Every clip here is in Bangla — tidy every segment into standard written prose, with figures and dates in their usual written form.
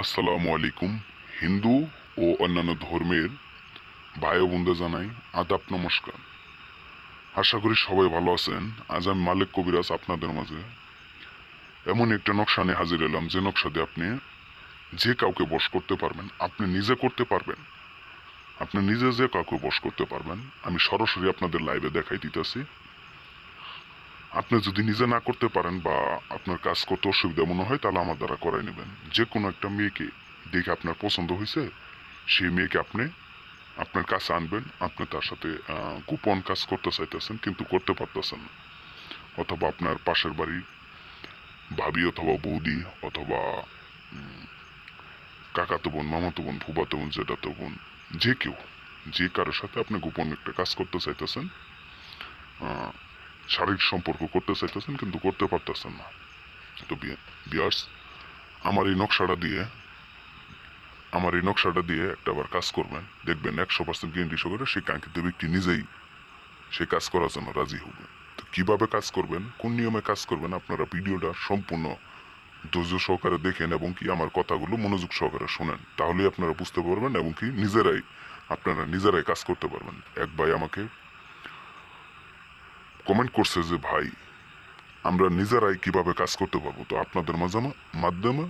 আসসালামু আলাইকুম। হিন্দু ও অন্যান্য ধর্মের ভাই ও বোনদের জানাই আদাব, নমস্কার। আশা করি সবাই ভালো আছেন। আজ আমি মালিক কবিরাজ আপনাদের মাঝে এমন একটা নকশা নিয়ে হাজির এলাম, যে নকশা দিয়ে আপনি যে কাউকে বশ করতে পারবেন, আপনি নিজে করতে পারবেন, আপনি নিজে যে কাউকে বশ করতে পারবেন। আমি সরাসরি আপনাদের লাইভে দেখাই দিতেছি। আপনি যদি নিজে না করতে পারেন বা আপনার কাজ করতে অসুবিধা মনে হয়, তাহলে আমার দ্বারা করাই নেবেন। যে কোনো একটা মেয়েকে দেখে আপনার পছন্দ হয়েছে, সেই মেয়েকে আপনি আপনার কাছে আনবেন। আপনি তার সাথে গোপন কাজ করতে চাইতেছেন কিন্তু করতে পারতেছেন না, অথবা আপনার পাশের বাড়ির ভাবি অথবা বৌদি অথবা কাকাতো বোন, মামাতো বোন, ফুফাতো বোন, জেঠাতো বোন, যে কেউ, যে কারোর সাথে আপনি গোপন একটা কাজ করতে চাইতেছেন, শারীরিক সম্পর্ক করতে চাইতেছেন কিন্তু করতে পারতেছেন না। তো বিয়ার্স, আমার এই নকশাটা দিয়ে একটাবার কাজ করবেন, দেখবেন 100% গ্যারান্টি সহকারে সেই কাঙ্ক্ষিত ব্যক্তি নিজেই সে কাজ করার জন্য রাজি হবে। তো কিভাবে কাজ করবেন, কোন নিয়মে কাজ করবেন, আপনারা ভিডিওটা সম্পূর্ণ ধৈর্য সহকারে দেখেন এবং কি আমার কথাগুলো মনোযোগ সহকারে শোনেন, তাহলেই আপনারা বুঝতে পারবেন এবং কি আপনারা নিজেরাই কাজ করতে পারবেন। এক ভাই আমাকে কমেন্ট করছে যে ভাই, আমরা নিজেরাই কিভাবে কাজ করতে পারবো। তো আপনাদের মাধ্যমে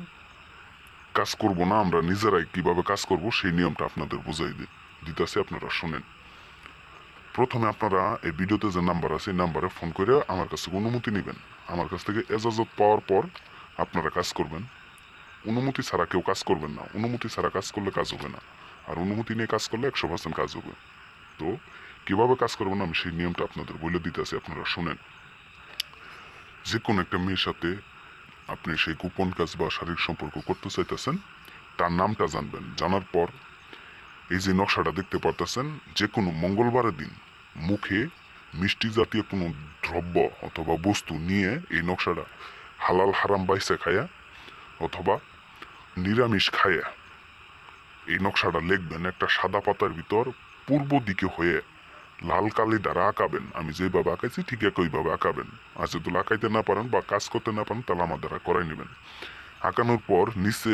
কাজ করব না, আমরা নিজেরাই কিভাবে কাজ করব সেই নিয়মটা আপনাদের বুঝাই দিতেছি, আপনারা শুনেন। প্রথমে আপনারা এই ভিডিওতে যে নাম্বার আছে, এই নাম্বারে ফোন করে আমার কাছ থেকে অনুমতি নেবেন। আমার কাছ থেকে এজাজত পাওয়ার পর আপনারা কাজ করবেন। অনুমতি ছাড়া কেউ কাজ করবেন না। অনুমতি ছাড়া কাজ করলে কাজ হবে না, আর অনুমতি নিয়ে কাজ করলে 100% কাজ হবে। তো কিভাবে কাজ করবেন আমি সেই নিয়মটা আপনাদের বলে দিতেছি, আপনারা শুনেন। যে কোনো একটা মেয়ের সাথে আপনি সেই গোপন কাজ বা শারীরিক সম্পর্ক করতে চাইতেছেন, তার নামটা জানবেন। জানার পর এই যে নকশাটা দেখতে পারতেছেন, যে কোনো মঙ্গলবারের দিন মুখে মিষ্টি জাতীয় কোনো দ্রব্য অথবা বস্তু নিয়ে এই নকশাটা হালাল হারাম বাইসে খায়া অথবা নিরামিষ খায়া এই নকশাটা লিখবেন একটা সাদা পাতার ভিতর, পূর্ব দিকে হয়ে লাল কালি দ্বারা আঁকাবেন। আমি যেভাবে আঁকাইছি ঠিক একইভাবে আঁকাবেন। আর যদি আঁকাইতে না পারেন বা কাজ করতে না পারেন, তাহলে আমার দ্বারা করাই নেবেন। আঁকানোর পর নিচে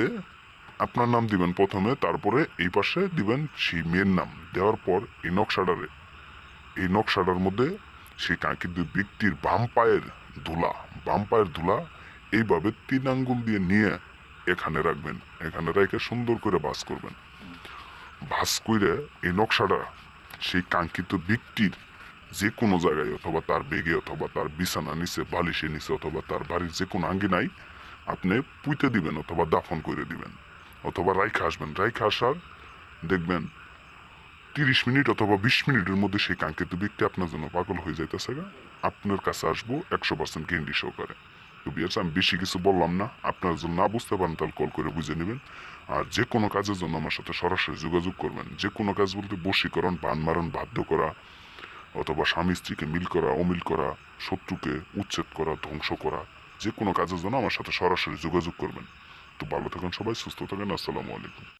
আপনার নাম দিবেন প্রথমে, তারপরে এই পাশে দিবেন সেই মেয়ের নাম। দেওয়ার পর এই নকশাটার মধ্যে সেই কাঙ্ক্ষিত ব্যক্তির বাম পায়ের ধুলা এইভাবে 3 আঙ্গুল দিয়ে নিয়ে এখানে রাখবেন। এখানে রেখে সুন্দর করে ভাঁজ করবেন। ভাঁজ করে এই নকশাটা সেই কাঙ্ক্ষিত ব্যক্তির যে কোনো জায়গায়, অথবা তার বেগে, অথবা তার বিছানা নিচে, বালিশের নিচে, অথবা তার বাড়ির যে কোনো আঙ্গিনায় আপনি পুঁতে দিবেন অথবা দাফন করে দিবেন, অথবা রাইখা আসবেন। রাইখা আসার দেখবেন 30 মিনিট অথবা 20 মিনিটের মধ্যে সেই কাঙ্ক্ষিত ব্যক্তি আপনার জন্য পাগল হয়ে যাইতেছে, আপনার কাছে আসবো 100% গ্যারান্টি সহকারে। তো বিয়ার্স, আমি বেশি কিছু বললাম না। আপনারা যদি না বুঝতে পারেন তাহলে কল করে বুঝে নেবেন। আর যে কোনো কাজের জন্য আমার সাথে সরাসরি যোগাযোগ করবেন। যে কোনো কাজ বলতে বশীকরণ, বান মারণ, বাধ্য করা, অথবা স্বামী স্ত্রীকে মিল করা, অমিল করা, শত্রুকে উচ্ছেদ করা, ধ্বংস করা, যে কোনো কাজের জন্য আমার সাথে সরাসরি যোগাযোগ করবেন। তো ভালো থাকুন সবাই, সুস্থ থাকেন। আসসালামু আলাইকুম।